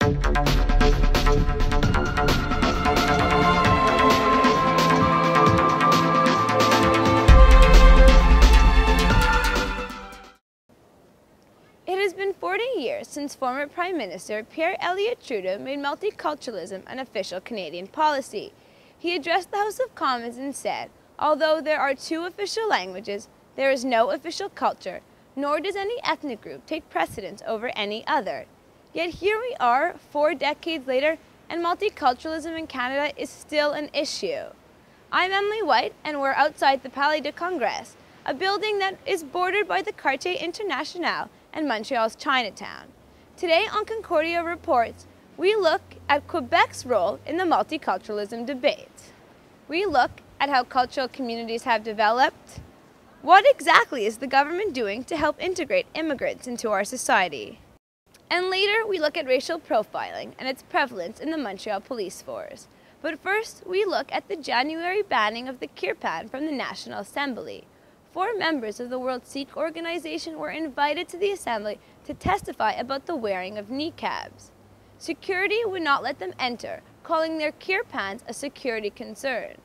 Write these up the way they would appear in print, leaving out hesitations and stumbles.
It has been 40 years since former Prime Minister Pierre Elliott Trudeau made multiculturalism an official Canadian policy. He addressed the House of Commons and said, "Although there are two official languages, there is no official culture, nor does any ethnic group take precedence over any other." Yet here we are, 4 decades later, and multiculturalism in Canada is still an issue. I'm Emily White, and we're outside the Palais de Congrès, a building that is bordered by the Quartier International and Montreal's Chinatown. Today on Concordia Reports, we look at Quebec's role in the multiculturalism debate. We look at how cultural communities have developed. What exactly is the government doing to help integrate immigrants into our society? And later, we look at racial profiling and its prevalence in the Montreal police force. But first, we look at the January banning of the kirpan from the National Assembly. 4 members of the World Sikh Organization were invited to the Assembly to testify about the wearing of niqabs. Security would not let them enter, calling their kirpans a security concern.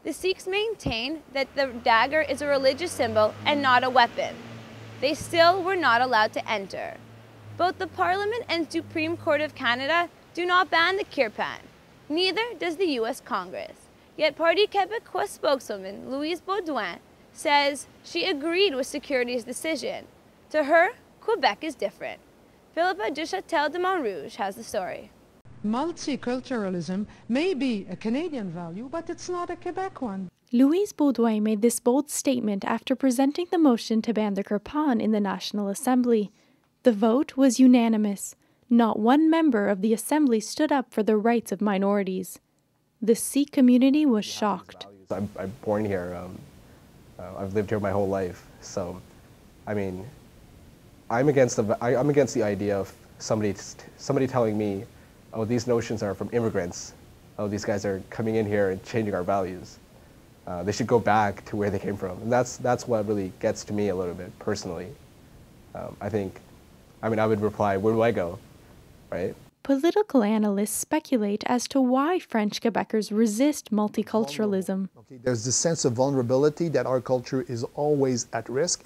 The Sikhs maintain that the dagger is a religious symbol and not a weapon. They still were not allowed to enter. Both the Parliament and Supreme Court of Canada do not ban the kirpan. Neither does the U.S. Congress. Yet Parti Québécois spokeswoman Louise Baudouin says she agreed with Security's decision. To her, Quebec is different. Philippa Duchâtel de Montrouge has the story. Multiculturalism may be a Canadian value, but it's not a Quebec one. Louise Baudouin made this bold statement after presenting the motion to ban the kirpan in the National Assembly. The vote was unanimous. Not one member of the Assembly stood up for the rights of minorities. The Sikh community was shocked. I'm born here. I've lived here my whole life. So, I mean, I'm against the idea of somebody telling me, "Oh, these notions are from immigrants. Oh, these guys are coming in here and changing our values. They should go back to where they came from." And that's what really gets to me a little bit personally. I would reply, "Where do I go?" Right? Political analysts speculate as to why French Quebecers resist multiculturalism. Okay, there's this sense of vulnerability that our culture is always at risk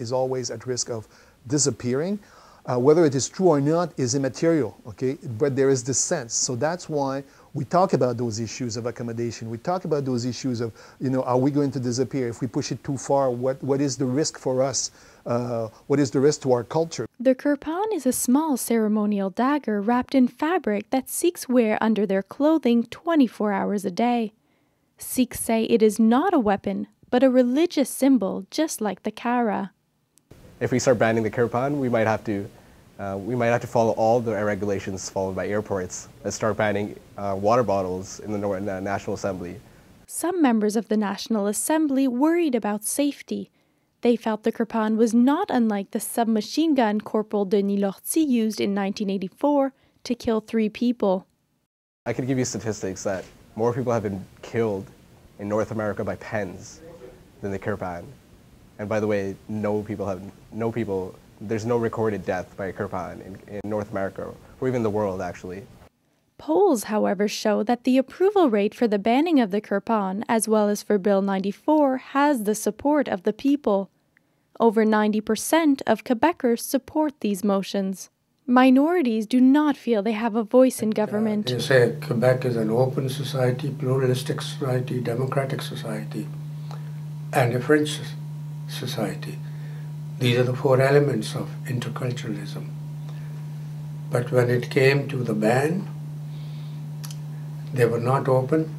of disappearing. Whether it is true or not is immaterial, okay? But there is this sense. So that's why we talk about those issues of accommodation. We talk about those issues of, are we going to disappear? If we push it too far, what is the risk for us? What is the risk to our culture? The kirpan is a small ceremonial dagger wrapped in fabric that Sikhs wear under their clothing 24 hours a day. Sikhs say it is not a weapon, but a religious symbol, just like the kara. If we start banning the kirpan, we might have to follow all the regulations followed by airports. Let's start banning water bottles in the National Assembly. Some members of the National Assembly worried about safety. They felt the kirpan was not unlike the submachine gun Corporal Denis Lortie used in 1984 to kill 3 people. I could give you statistics that more people have been killed in North America by pens than the kirpan. And by the way, there's no recorded death by a kirpan in North America, or even the world, actually. Polls, however, show that the approval rate for the banning of the kirpan, as well as for Bill 94, has the support of the people. Over 90% of Quebecers support these motions. Minorities do not feel they have a voice in government. They say Quebec is an open society, pluralistic society, democratic society, and a French society. These are the 4 elements of interculturalism. But when it came to the ban, they were not open,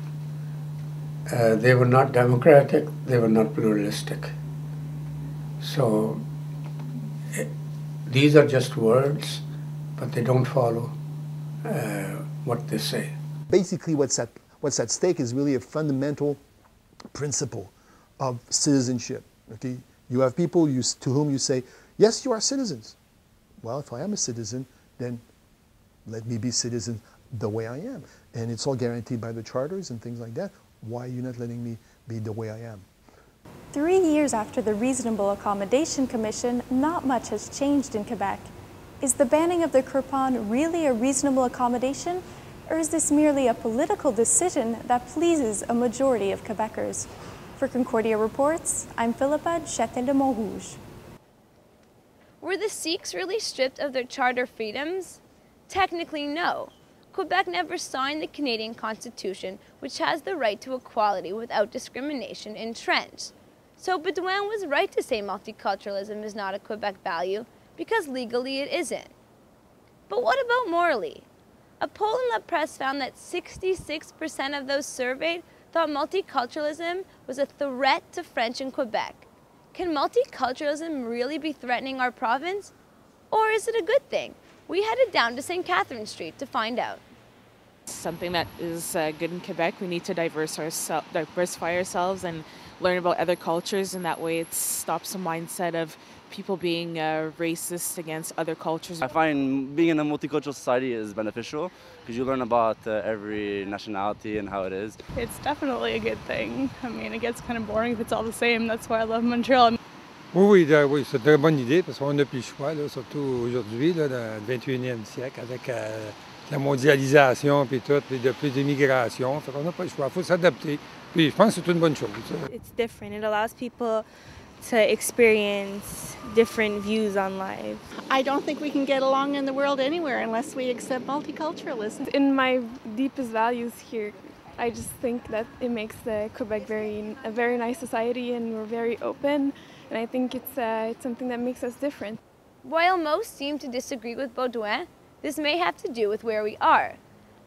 they were not democratic, they were not pluralistic. So these are just words, but they don't follow what they say. Basically what's at stake is really a fundamental principle of citizenship. Okay? You have people to whom you say, yes, you are citizens. Well, if I am a citizen, then let me be citizen the way I am. And it's all guaranteed by the charters and things like that. Why are you not letting me be the way I am? 3 years after the Reasonable Accommodation Commission, not much has changed in Quebec. Is the banning of the Kirpan really a reasonable accommodation, or is this merely a political decision that pleases a majority of Quebecers? For Concordia Reports, I'm Philippa Chete de Montrouge. Were the Sikhs really stripped of their charter freedoms? Technically, no. Quebec never signed the Canadian Constitution, which has the right to equality without discrimination entrenched. So Baudouin was right to say multiculturalism is not a Quebec value, because legally it isn't. But what about morally? A poll in La Presse found that 66% of those surveyed thought multiculturalism was a threat to French in Quebec. Can multiculturalism really be threatening our province? Or is it a good thing? We headed down to St. Catherine Street to find out. Something that is good in Quebec. We need to diversify ourselves and learn about other cultures, and that way it stops the mindset of people being racist against other cultures. I find being in a multicultural society is beneficial because you learn about every nationality and how it is. It's definitely a good thing. I mean, it gets kind of boring if it's all the same. That's why I love Montreal. Oui, c'est une très bonne idée parce qu'on n'a plus le choix, là, surtout aujourd'hui, là, dans le 21e siècle, avec la mondialisation et tout, puis de plus d'immigration. Fait qu'on n'a pas le choix, il faut s'adapter. Puis je pense que c'est une bonne chose. It's different. It allows people to experience different views on life. I don't think we can get along in the world anywhere unless we accept multiculturalism. In my deepest values here, I just think that it makes Quebec a very nice society, and we're very open, and I think it's something that makes us different. While most seem to disagree with Baudouin, this may have to do with where we are.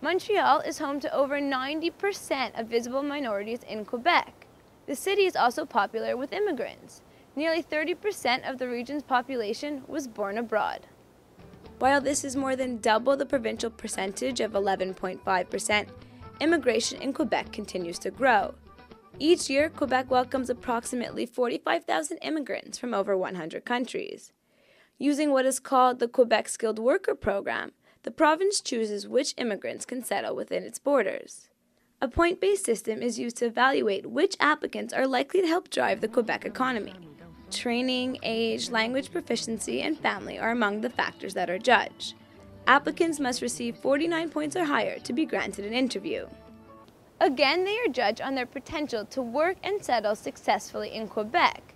Montreal is home to over 90% of visible minorities in Quebec. The city is also popular with immigrants. Nearly 30% of the region's population was born abroad. While this is more than double the provincial percentage of 11.5%, immigration in Quebec continues to grow. Each year, Quebec welcomes approximately 45,000 immigrants from over 100 countries. Using what is called the Quebec Skilled Worker Program, the province chooses which immigrants can settle within its borders. A point-based system is used to evaluate which applicants are likely to help drive the Quebec economy. Training, age, language proficiency, and family are among the factors that are judged. Applicants must receive 49 points or higher to be granted an interview. Again, they are judged on their potential to work and settle successfully in Quebec.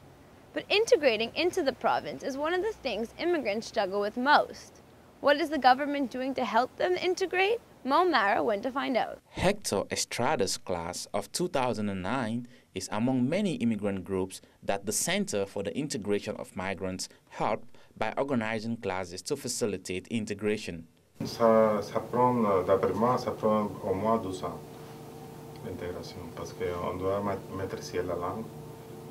But integrating into the province is one of the things immigrants struggle with most. What is the government doing to help them integrate? Mo Mara went to find out. Hector Estrada's class of 2009 is among many immigrant groups that the Center for the Integration of Migrants helped by organizing classes to facilitate integration. Ça prend, d'après moi, ça prend au moins 12 ans, l'intégration, parce qu'on doit maîtriser la langue.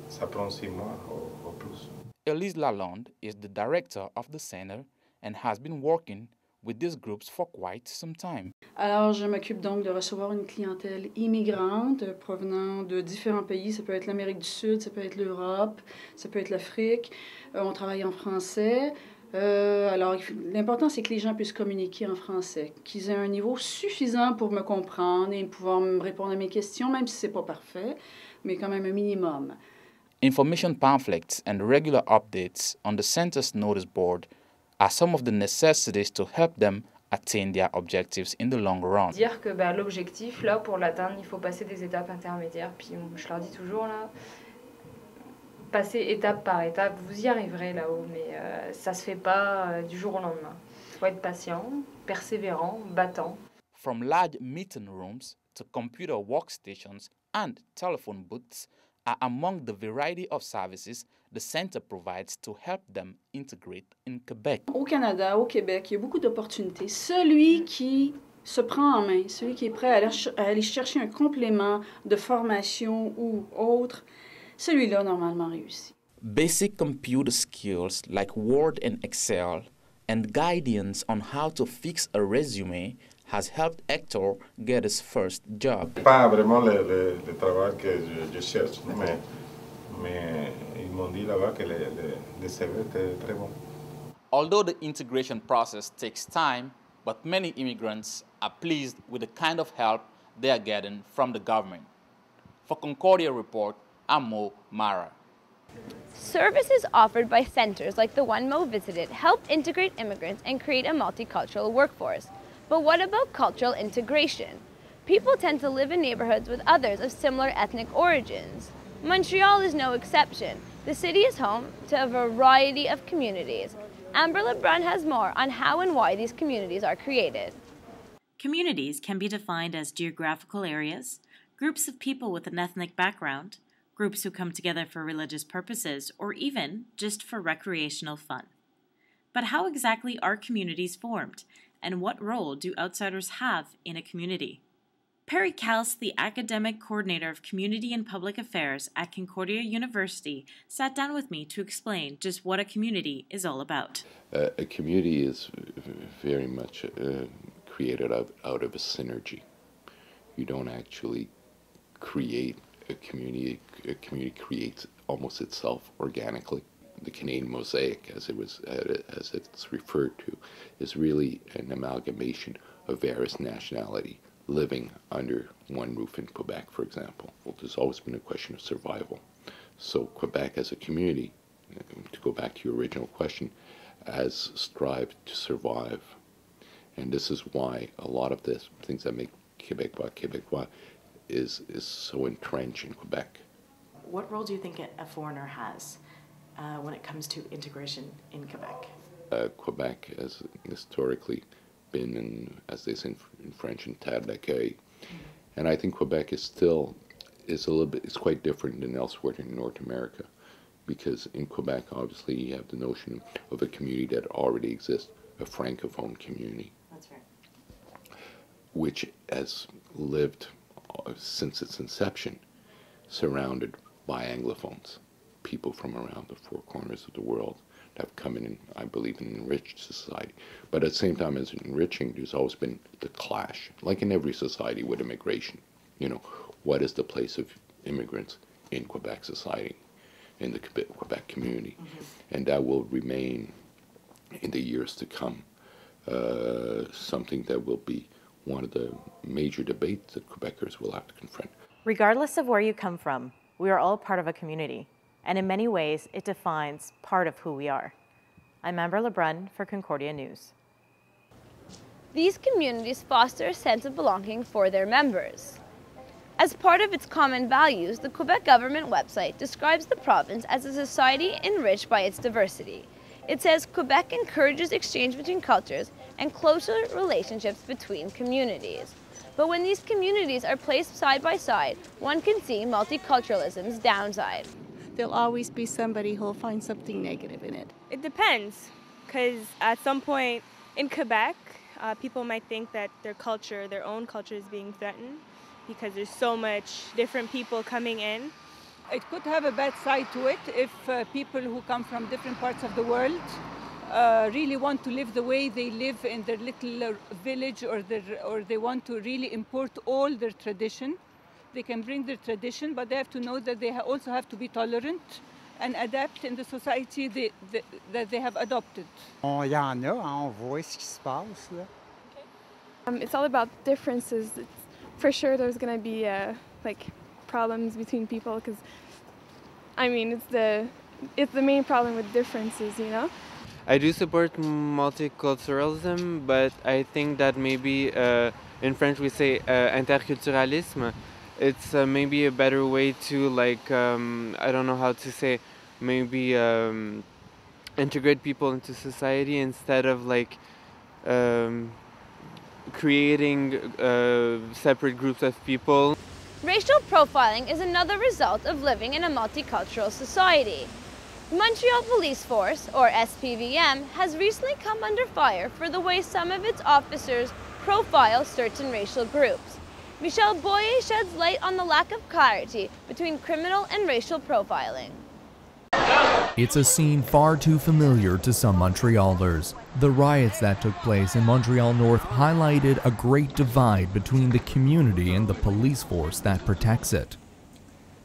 Ça prend 6 mois ou plus. Elise Lalonde is the director of the center and has been working with these groups for quite some time. Alors, je m'occupe donc de recevoir une clientèle immigrante provenant de différents pays. Ça peut être l'Amérique du Sud, ça peut être l'Europe, ça peut être l'Afrique. On travaille en français. Alors, l'important, c'est que les gens puissent communiquer en français, qu'ils aient un niveau suffisant pour me comprendre et pouvoir me répondre à mes questions, même si ce n'est pas parfait, mais quand même un minimum. Information pamphlets and regular updates on the center's notice board are some of the necessities to help them attain their objectives in the long run. Dire que l'objectif, là, pour l'atteindre, il faut passer des étapes intermédiaires. Puis je leur dis toujours, là, passez étape par étape, vous y arriverez là-haut, mais ça se fait pas du jour au lendemain. Il faut être patient, persévérant, battant. From large meeting rooms to computer workstations and telephone booths are among the variety of services the center provides to help them integrate in Quebec. Au Canada, au Québec, il y a beaucoup d'opportunités. Celui qui se prend en main, celui qui est prêt à aller chercher un complément de formation ou autre, celui-là, normalement, réussit. Basic computer skills like Word and Excel and guidance on how to fix a resume has helped Hector get his first job. Pas vraiment le travail que je cherche, mais ils m'ont dit là-bas que les CV étaient très bons. Although the integration process takes time, but many immigrants are pleased with the kind of help they are getting from the government. For Concordia Report, I'm Mo Mara. Services offered by centers like the one Mo visited help integrate immigrants and create a multicultural workforce. But what about cultural integration? People tend to live in neighborhoods with others of similar ethnic origins. Montreal is no exception. The city is home to a variety of communities. Amber Lebrun has more on how and why these communities are created. Communities can be defined as geographical areas, groups of people with an ethnic background, groups who come together for religious purposes, or even just for recreational fun. But how exactly are communities formed, and what role do outsiders have in a community? Perry Kals, the academic coordinator of community and public affairs at Concordia University, sat down with me to explain just what a community is all about. A community is very much created out of a synergy. You don't actually create a community. A community creates almost itself organically. The Canadian mosaic, as it's referred to, is really an amalgamation of various nationality living under one roof in Quebec, for example. Well, there's always been a question of survival. So Quebec as a community, to go back to your original question, has strived to survive. And this is why a lot of the things that make Quebecois is so entrenched in Quebec. What role do you think a foreigner has when it comes to integration in Quebec? Quebec has historically been in, as they say in French, in terre d'accueil. And I think Quebec is quite different than elsewhere in North America, because in Quebec, obviously, you have the notion of a community that already exists, a francophone community. That's right. Which has lived since its inception, surrounded by Anglophones, people from around the four corners of the world that have come in and, I believe, in enriched society. But at the same time as enriching, there's always been the clash, like in every society with immigration. You know, what is the place of immigrants in Quebec society, in the Quebec community? And that will remain in the years to come something that will be one of the major debates that Quebecers will have to confront. Regardless of where you come from, we are all part of a community, and in many ways, it defines part of who we are. I'm Amber Lebrun for Concordia News. These communities foster a sense of belonging for their members. As part of its common values, the Quebec government website describes the province as a society enriched by its diversity. It says Quebec encourages exchange between cultures and closer relationships between communities. But when these communities are placed side by side, one can see multiculturalism's downside. There'll always be somebody who'll find something negative in it. It depends, because at some point in Quebec, people might think that their culture, their own culture, is being threatened because there's so much different people coming in. It could have a bad side to it if people who come from different parts of the world really want to live the way they live in their little village, or they want to really import all their tradition. They can bring their tradition, but they have to know that they also have to be tolerant and adapt in the society that they have adopted. Il y en a, on voit ce qui se passe là. It's all about differences. For sure, there's going to be like problems between people, because I mean it's the main problem with differences, you know. I do support multiculturalism, but I think that maybe in French we say interculturalisme. It's maybe a better way to, like, I don't know how to say, maybe integrate people into society instead of like creating separate groups of people. Racial profiling is another result of living in a multicultural society. The Montreal Police Force, or SPVM, has recently come under fire for the way some of its officers profile certain racial groups. Michel Boyer sheds light on the lack of clarity between criminal and racial profiling. It's a scene far too familiar to some Montrealers. The riots that took place in Montreal North highlighted a great divide between the community and the police force that protects it.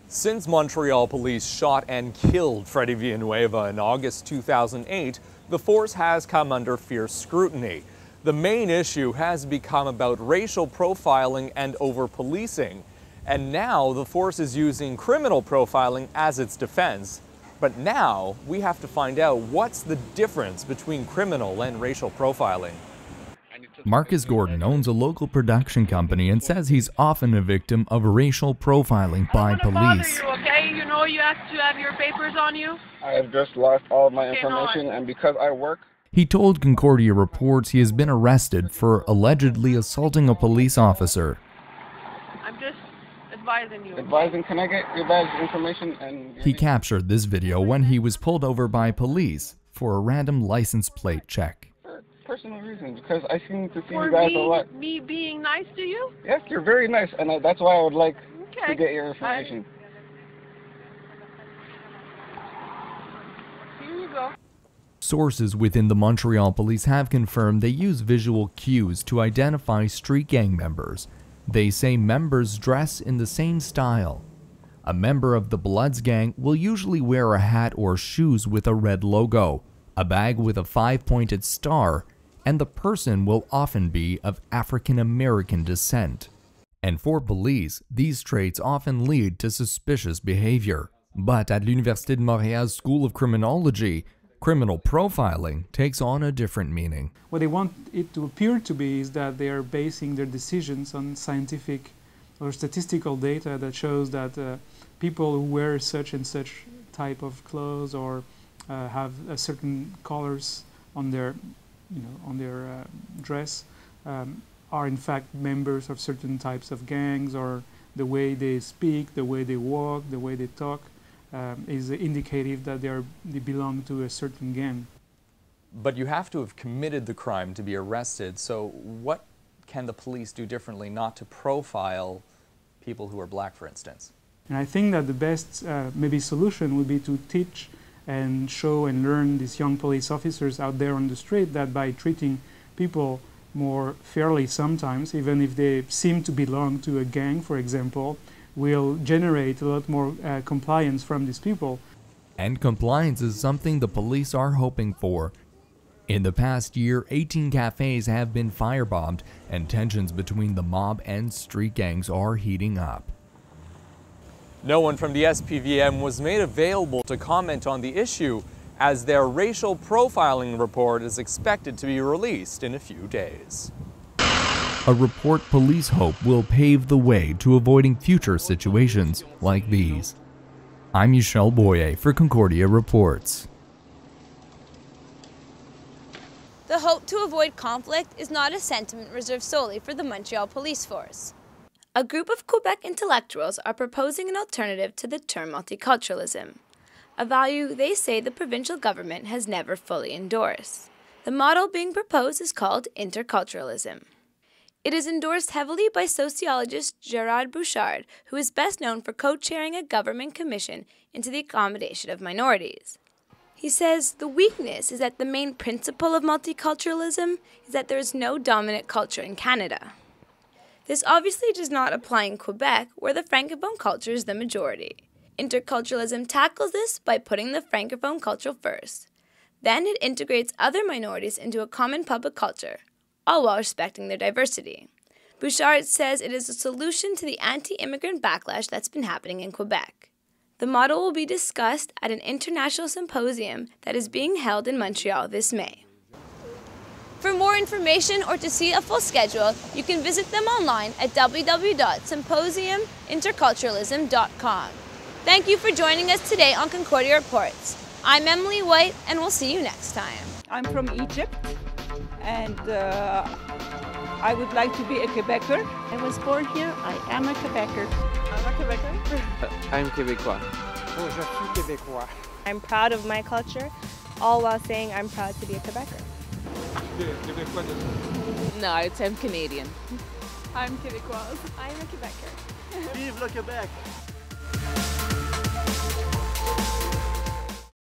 Since Montreal police shot and killed Freddy Villanueva in August 2008, the force has come under fierce scrutiny. The main issue has become about racial profiling and over-policing. And now the force is using criminal profiling as its defense. But now we have to find out what's the difference between criminal and racial profiling. Marcus Gordon owns a local production company and says he's often a victim of racial profiling by police. You, okay? You know you have to have your papers on you? I have just lost all of my information, and because I work... He told Concordia Reports he has been arrested for allegedly assaulting a police officer. I'm just advising you. Advising, can I get your badge information? And He captured this video when he was pulled over by police for a random license plate check. Personal reasons, because I seem to see you guys a lot. Me being nice to you? Yes, you're very nice, and that's why I would like to get your information. Here you go. Sources within the Montreal police have confirmed they use visual cues to identify street gang members. They say members dress in the same style. A member of the Bloods gang will usually wear a hat or shoes with a red logo, a bag with a 5-pointed star, and the person will often be of African American descent. And for police, these traits often lead to suspicious behavior. But at l'Université de Montréal's School of Criminology, criminal profiling takes on a different meaning. What they want it to appear to be is that they are basing their decisions on scientific or statistical data that shows that people who wear such and such type of clothes or have certain colors on their dress are in fact members of certain types of gangs, or the way they speak, the way they walk, the way they talk is indicative that they belong to a certain gang. But you have to have committed the crime to be arrested, so what can the police do differently not to profile people who are black, for instance? And I think that the best maybe solution would be to teach and show and learn these young police officers out there on the street that by treating people more fairly sometimes, even if they seem to belong to a gang, for example, will generate a lot more compliance from these people. And compliance is something the police are hoping for. In the past year, 18 cafes have been firebombed, and tensions between the mob and street gangs are heating up. No one from the SPVM was made available to comment on the issue, as their racial profiling report is expected to be released in a few days. A report police hope will pave the way to avoiding future situations like these. I'm Michel Boyer for Concordia Reports. The hope to avoid conflict is not a sentiment reserved solely for the Montreal police force. A group of Quebec intellectuals are proposing an alternative to the term multiculturalism, a value they say the provincial government has never fully endorsed. The model being proposed is called interculturalism. It is endorsed heavily by sociologist Gerard Bouchard, who is best known for co-chairing a government commission into the accommodation of minorities. He says the weakness is that the main principle of multiculturalism is that there is no dominant culture in Canada. This obviously does not apply in Quebec, where the Francophone culture is the majority. Interculturalism tackles this by putting the Francophone culture first. Then it integrates other minorities into a common public culture, all while respecting their diversity. Bouchard says it is a solution to the anti-immigrant backlash that's been happening in Quebec. The model will be discussed at an international symposium that is being held in Montreal this May. For more information or to see a full schedule, you can visit them online at www.symposiuminterculturalism.com. Thank you for joining us today on Concordia Reports. I'm Emily White, and we'll see you next time. I'm from Egypt, and I would like to be a Quebecer. I was born here. I am a Quebecer. I'm a Quebecer. I'm Québécois. Oh, je suis Québécois. I'm proud of my culture, all while saying I'm proud to be a Quebecer. No, I'd say I'm Canadian. I'm Québécoise. I'm a Quebecer. Vive le Québec!